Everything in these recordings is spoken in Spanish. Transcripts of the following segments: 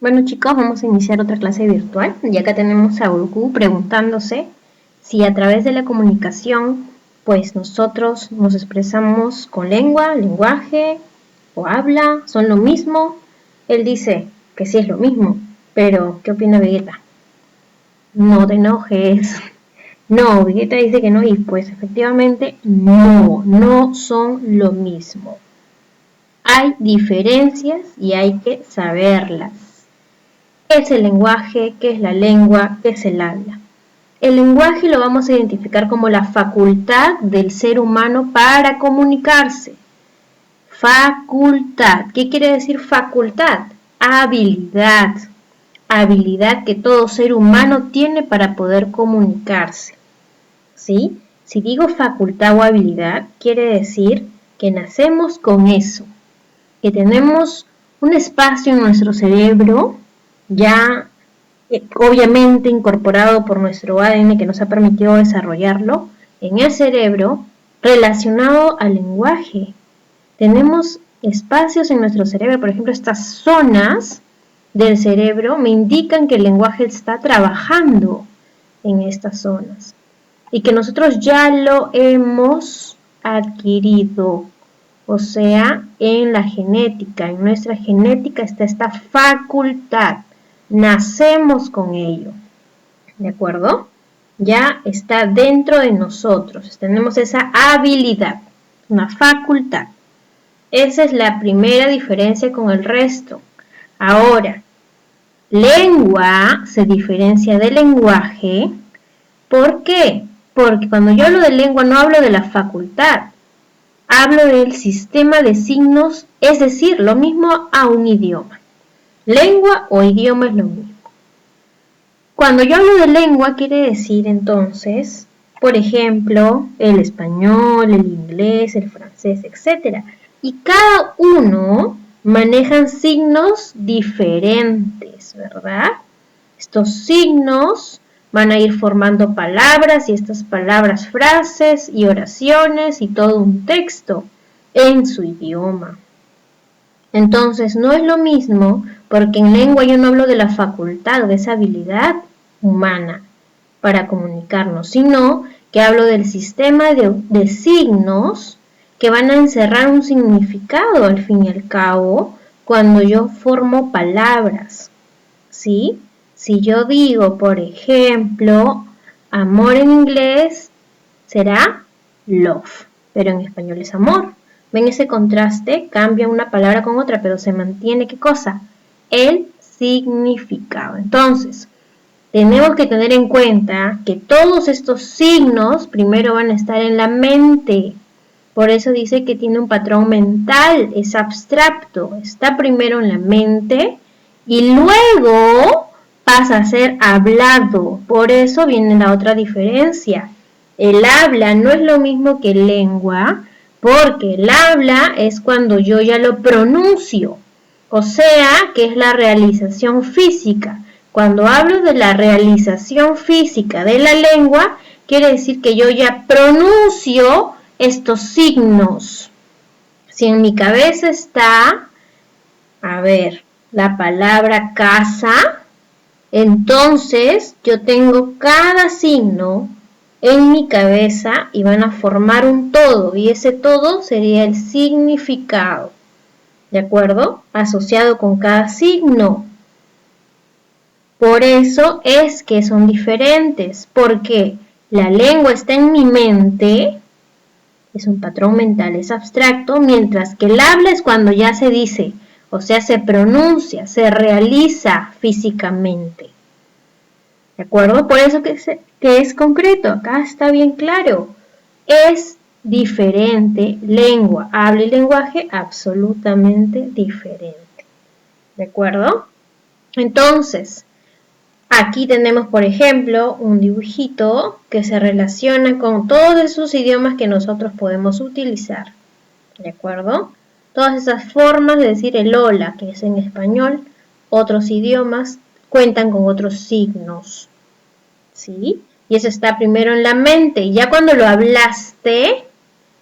Bueno chicos, vamos a iniciar otra clase virtual y acá tenemos a Urku preguntándose si a través de la comunicación pues nosotros nos expresamos con lengua, lenguaje o habla, son lo mismo. Él dice que sí es lo mismo, pero ¿qué opina Vegeta? No te enojes. No, Vegeta dice que no y pues efectivamente no son lo mismo. Hay diferencias y hay que saberlas. ¿Qué es el lenguaje? ¿Qué es la lengua? ¿Qué es el habla? El lenguaje lo vamos a identificar como la facultad del ser humano para comunicarse. Facultad. ¿Qué quiere decir facultad? Habilidad. Habilidad que todo ser humano tiene para poder comunicarse. ¿Sí? Si digo facultad o habilidad, quiere decir que nacemos con eso, que tenemos un espacio en nuestro cerebro ya obviamente incorporado por nuestro ADN que nos ha permitido desarrollarlo en el cerebro relacionado al lenguaje. Tenemos espacios en nuestro cerebro, por ejemplo, estas zonas del cerebro me indican que el lenguaje está trabajando en estas zonas y que nosotros ya lo hemos adquirido. O sea, en la genética, en nuestra genética está esta facultad. Nacemos con ello. ¿De acuerdo? Ya está dentro de nosotros. Tenemos esa habilidad, una facultad. Esa es la primera diferencia con el resto. Ahora, lengua se diferencia de lenguaje. ¿Por qué? Porque cuando yo hablo de lengua no hablo de la facultad, hablo del sistema de signos, es decir, lo mismo a un idioma. Lengua o idioma es lo mismo. Cuando yo hablo de lengua quiere decir entonces, por ejemplo, el español, el inglés, el francés, etc. Y cada uno manejan signos diferentes, ¿verdad? Estos signos van a ir formando palabras y estas palabras frases y oraciones y todo un texto en su idioma. Entonces no es lo mismo porque en lengua yo no hablo de la facultad, de esa habilidad humana para comunicarnos, sino que hablo del sistema de signos que van a encerrar un significado al fin y al cabo cuando yo formo palabras, ¿sí? Si yo digo, por ejemplo, amor en inglés será love, pero en español es amor. ¿Ven ese contraste? Cambia una palabra con otra, pero se mantiene, ¿qué cosa? El significado. Entonces, tenemos que tener en cuenta que todos estos signos primero van a estar en la mente. Por eso dice que tiene un patrón mental, es abstracto. Está primero en la mente y luego pasa a ser hablado. Por eso viene la otra diferencia. El habla no es lo mismo que lengua, porque el habla es cuando yo ya lo pronuncio, o sea, que es la realización física. Cuando hablo de la realización física de la lengua, quiere decir que yo ya pronuncio estos signos. Si en mi cabeza está, a ver, la palabra casa, entonces yo tengo cada signo en mi cabeza y van a formar un todo, y ese todo sería el significado, ¿de acuerdo? Asociado con cada signo. Por eso es que son diferentes, porque la lengua está en mi mente, es un patrón mental, es abstracto, mientras que el habla es cuando ya se dice, o sea, se pronuncia, se realiza físicamente. ¿De acuerdo? Por eso que es concreto, acá está bien claro. Es diferente lengua, habla y lenguaje absolutamente diferente. ¿De acuerdo? Entonces, aquí tenemos, por ejemplo, un dibujito que se relaciona con todos esos idiomas que nosotros podemos utilizar. ¿De acuerdo? Todas esas formas de decir el hola, que es en español, otros idiomas cuentan con otros signos. ¿Sí? Y eso está primero en la mente. Y ya cuando lo hablaste,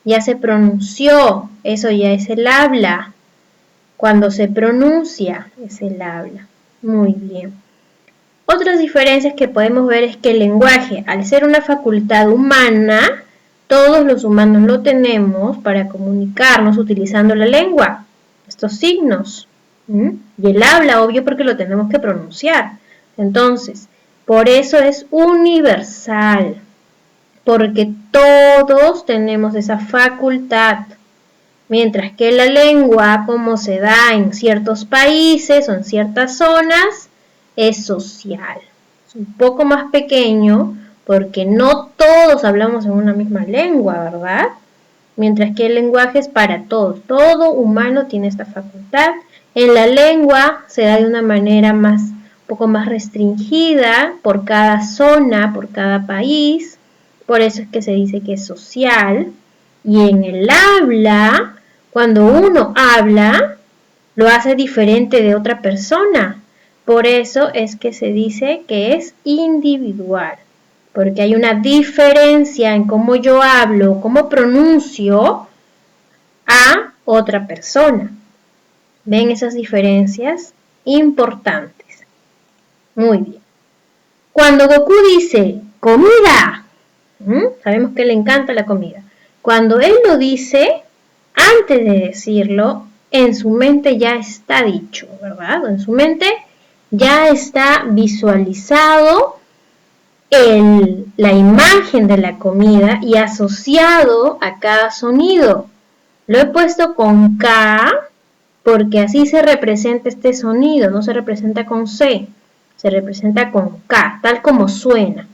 ya se pronunció. Eso ya es el habla. Cuando se pronuncia, es el habla. Muy bien. Otras diferencias que podemos ver es que el lenguaje, al ser una facultad humana, todos los humanos lo tenemos para comunicarnos utilizando la lengua, estos signos. Y el habla, obvio, porque lo tenemos que pronunciar. Entonces, por eso es universal, porque todos tenemos esa facultad. Mientras que la lengua, como se da en ciertos países o en ciertas zonas, es social. Es un poco más pequeño porque no todos hablamos en una misma lengua, ¿verdad? Mientras que el lenguaje es para todos. Todo humano tiene esta facultad. En la lengua se da de una manera un poco más restringida por cada zona, por cada país. Por eso es que se dice que es social. Y en el habla, cuando uno habla, lo hace diferente de otra persona. Por eso es que se dice que es individual, porque hay una diferencia en cómo yo hablo, cómo pronuncio a otra persona. ¿Ven esas diferencias? Importantes. Muy bien. Cuando Goku dice comida, sabemos que le encanta la comida. Cuando él lo dice, antes de decirlo, en su mente ya está dicho, ¿verdad? En su mente ya está visualizado la imagen de la comida y asociado a cada sonido. Lo he puesto con K porque así se representa este sonido, no se representa con C, se representa con K, tal como suena.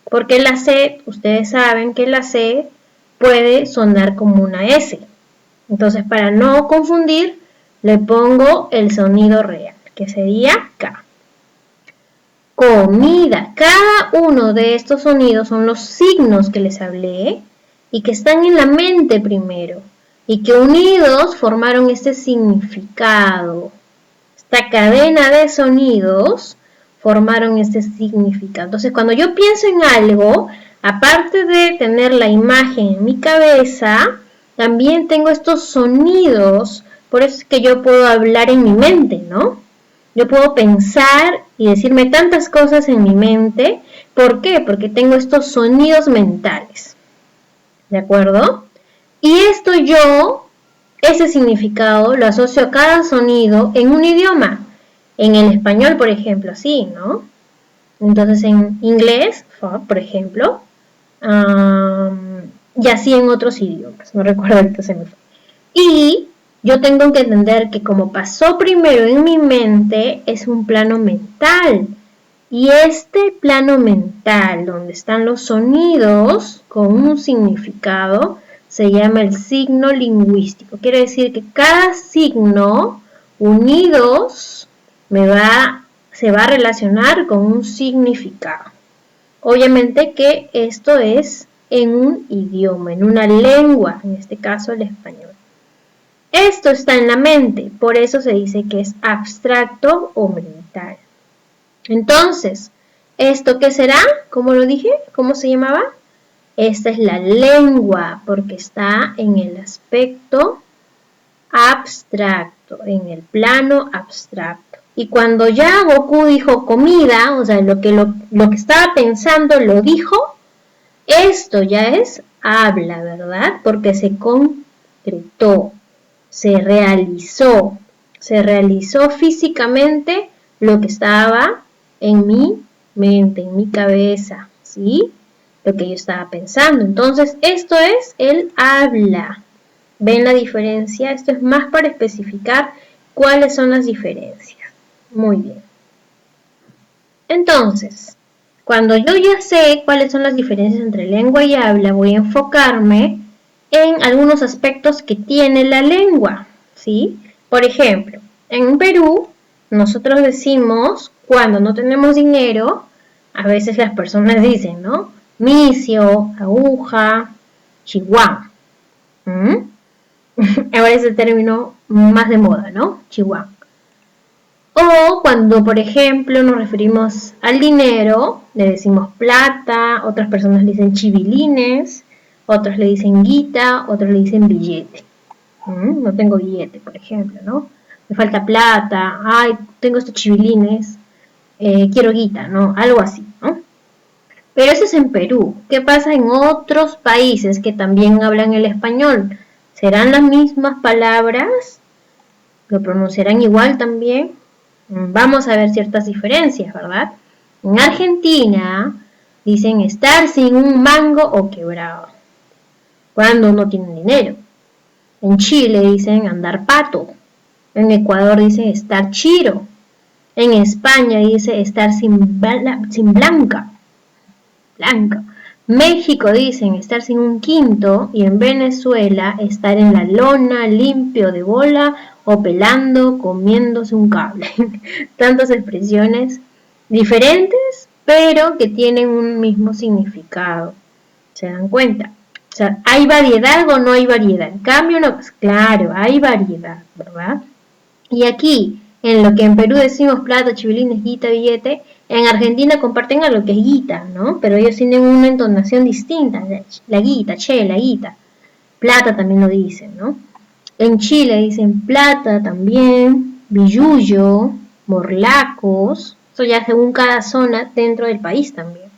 Porque la C, ustedes saben que la C puede sonar como una S. Entonces, para no confundir, le pongo el sonido real, que sería K. Comida. Cada uno de estos sonidos son los signos que les hablé y que están en la mente primero y que unidos formaron este significado. Esta cadena de sonidos formaron este significado. Entonces, cuando yo pienso en algo, aparte de tener la imagen en mi cabeza, también tengo estos sonidos. Por eso es que yo puedo hablar en mi mente, ¿no? Yo puedo pensar y decirme tantas cosas en mi mente. ¿Por qué? Porque tengo estos sonidos mentales. ¿De acuerdo? Y esto ese significado lo asocio a cada sonido en un idioma. En el español, por ejemplo, sí, ¿no? Entonces en inglés, por ejemplo, y así en otros idiomas. No recuerdo ahorita se me fue. Y yo tengo que entender que como pasó primero en mi mente, es un plano mental. Y este plano mental, donde están los sonidos con un significado, se llama el signo lingüístico. Quiere decir que cada signo unidos se va a relacionar con un significado. Obviamente que esto es en un idioma, en una lengua, en este caso el español. Esto está en la mente, por eso se dice que es abstracto o mental. Entonces, ¿esto qué será? ¿Cómo lo dije? ¿Cómo se llamaba? Esta es la lengua, porque está en el aspecto abstracto, en el plano abstracto. Y cuando ya Goku dijo comida, o sea, lo que estaba pensando lo dijo, esto ya es habla, ¿verdad? Porque se concretó, se realizó físicamente lo que estaba en mi mente, en mi cabeza, ¿sí? Lo que yo estaba pensando. Entonces, esto es el habla. ¿Ven la diferencia? Esto es más para especificar cuáles son las diferencias. Muy bien. Entonces, cuando yo ya sé cuáles son las diferencias entre lengua y habla, voy a enfocarme en algunos aspectos que tiene la lengua, ¿sí? Por ejemplo, en Perú, nosotros decimos, cuando no tenemos dinero, a veces las personas dicen, ¿no? Misio, aguja, chihuahua. Ahora es el término más de moda, ¿no? Chihuahua. O cuando, por ejemplo, nos referimos al dinero, le decimos plata, otras personas le dicen chivilines, otros le dicen guita, otros le dicen billete. No tengo billete, por ejemplo, ¿no? me falta plata, ay, tengo estos chivilines, quiero guita, ¿no? Algo así, ¿no? Pero eso es en Perú. ¿Qué pasa en otros países que también hablan el español? ¿Serán las mismas palabras? ¿Lo pronunciarán igual también? Vamos a ver ciertas diferencias, ¿verdad? En Argentina dicen estar sin un mango o quebrado, cuando no tienen dinero. En Chile dicen andar pato. En Ecuador dicen estar chiro. En España dice estar sin blanca. México dicen estar sin un quinto y en Venezuela estar en la lona, limpio de bola o pelando, comiéndose un cable. Tantas expresiones diferentes, pero que tienen un mismo significado. ¿Se dan cuenta? O sea, ¿hay variedad o no hay variedad? En cambio, no, pues claro, hay variedad, ¿verdad? Y aquí, en lo que en Perú decimos plata, chivilines, guita, billete, en Argentina comparten a lo que es guita, ¿no? Pero ellos tienen una entonación distinta, la guita, che, la guita. Plata también lo dicen, ¿no? En Chile dicen plata también, billullo, morlacos, eso ya según cada zona dentro del país también.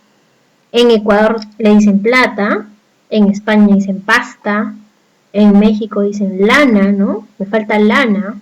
En Ecuador le dicen plata, en España dicen pasta, en México dicen lana, ¿no? Me falta lana.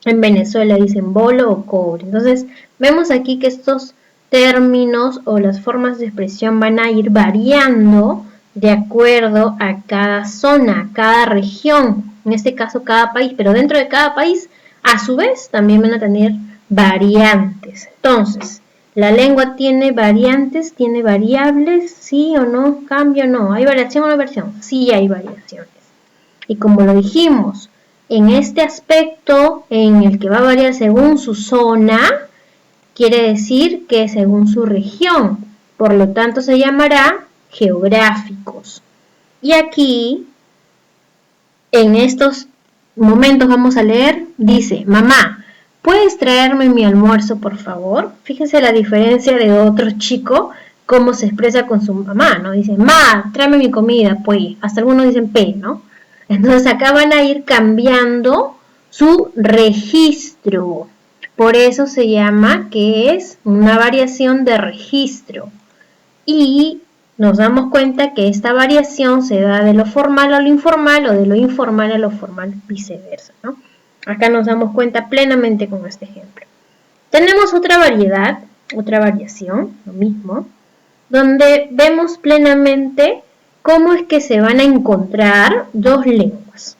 En Venezuela dicen bolo o cobre. Entonces, vemos aquí que estos términos o las formas de expresión van a ir variando de acuerdo a cada zona, cada región, en este caso cada país, pero dentro de cada país, a su vez, también van a tener variantes. Entonces, la lengua tiene variantes, tiene variables, sí o no, cambio o no. ¿Hay variación o no variación? Sí hay variaciones. Y como lo dijimos, en este aspecto en el que va a variar según su zona, quiere decir que según su región, por lo tanto se llamará geográficos. Y aquí, en estos momentos vamos a leer, dice, mamá, ¿puedes traerme mi almuerzo, por favor? Fíjense la diferencia de otro chico, cómo se expresa con su mamá, ¿no? Dice, ma, tráeme mi comida, pues, hasta algunos dicen P, ¿no? Entonces acá van a ir cambiando su registro. Por eso se llama que es una variación de registro. Y nos damos cuenta que esta variación se da de lo formal a lo informal o de lo informal a lo formal, viceversa, ¿no? Acá nos damos cuenta plenamente con este ejemplo. Tenemos otra variedad, otra variación, lo mismo, donde vemos plenamente cómo es que se van a encontrar dos lenguas.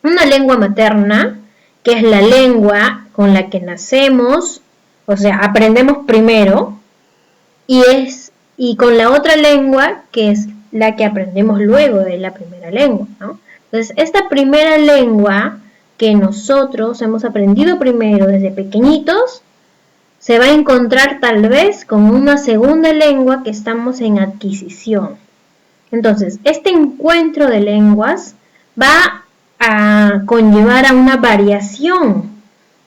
Una lengua materna, que es la lengua con la que nacemos, o sea, aprendemos primero, y con la otra lengua, que es la que aprendemos luego de la primera lengua, ¿no? Entonces, esta primera lengua que nosotros hemos aprendido primero desde pequeñitos, se va a encontrar tal vez con una segunda lengua que estamos en adquisición. Entonces, este encuentro de lenguas va a conllevar a una variación.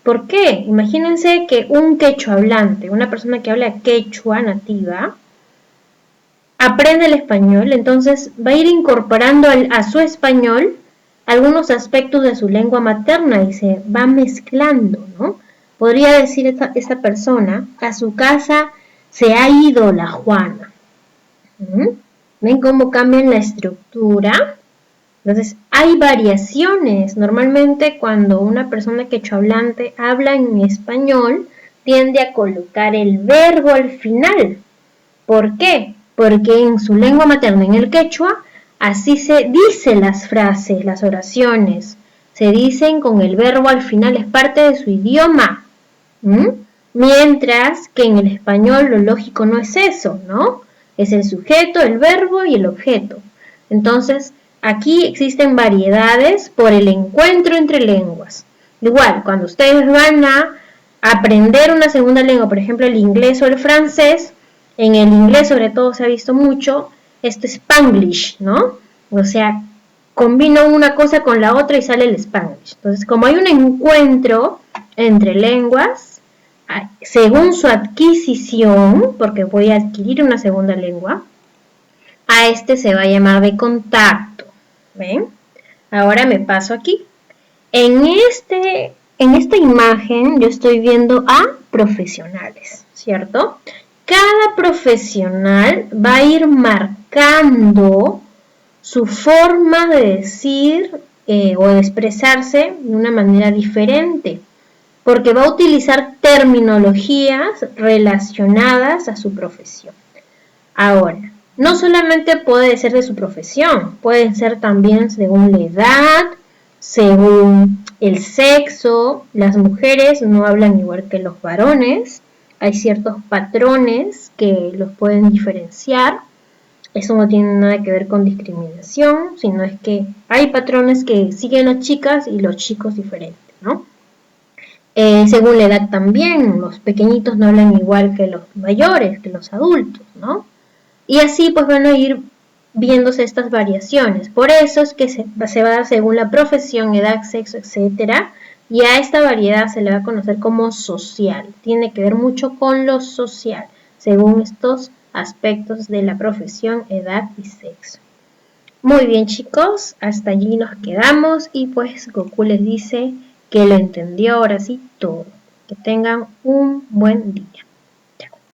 ¿Por qué? Imagínense que un quechua hablante, una persona que habla quechua nativa, aprende el español, entonces va a ir incorporando a su español algunos aspectos de su lengua materna y se va mezclando, ¿no? Podría decir esta persona, a su casa se ha ido la Juana. ¿Ven cómo cambian la estructura? Entonces, hay variaciones. Normalmente cuando una persona quechohablante habla en español, tiende a colocar el verbo al final. ¿Por qué? Porque en su lengua materna, en el quechua, así se dicen las frases, las oraciones. Se dicen con el verbo al final, es parte de su idioma. Mientras que en el español lo lógico no es eso, ¿no? Es el sujeto, el verbo y el objeto. Entonces, aquí existen variedades por el encuentro entre lenguas. Igual, cuando ustedes van a aprender una segunda lengua, por ejemplo el inglés o el francés, en el inglés sobre todo se ha visto mucho, esto es Spanglish, ¿no? O sea, combino una cosa con la otra y sale el Spanglish. Entonces, como hay un encuentro entre lenguas, según su adquisición, porque voy a adquirir una segunda lengua, a este se va a llamar de contacto. ¿Ven? Ahora me paso aquí. En este En esta imagen yo estoy viendo a profesionales, ¿cierto? Cada profesional va a ir marcando su forma de decir o de expresarse de una manera diferente, porque va a utilizar terminologías relacionadas a su profesión. Ahora, no solamente puede ser de su profesión, pueden ser también según la edad, según el sexo. Las mujeres no hablan igual que los varones, hay ciertos patrones que los pueden diferenciar. Eso no tiene nada que ver con discriminación, sino es que hay patrones que siguen las chicas y los chicos diferentes, ¿no? Según la edad también, los pequeñitos no hablan igual que los mayores, que los adultos, ¿no? Y así pues van a ir viéndose estas variaciones. Por eso es que se va a dar según la profesión, edad, sexo, etc. Y a esta variedad se le va a conocer como social. Tiene que ver mucho con lo social, según estos aspectos de la profesión, edad y sexo. Muy bien, chicos, hasta allí nos quedamos y pues Goku les dice que lo entendió ahora sí todo. Que tengan un buen día.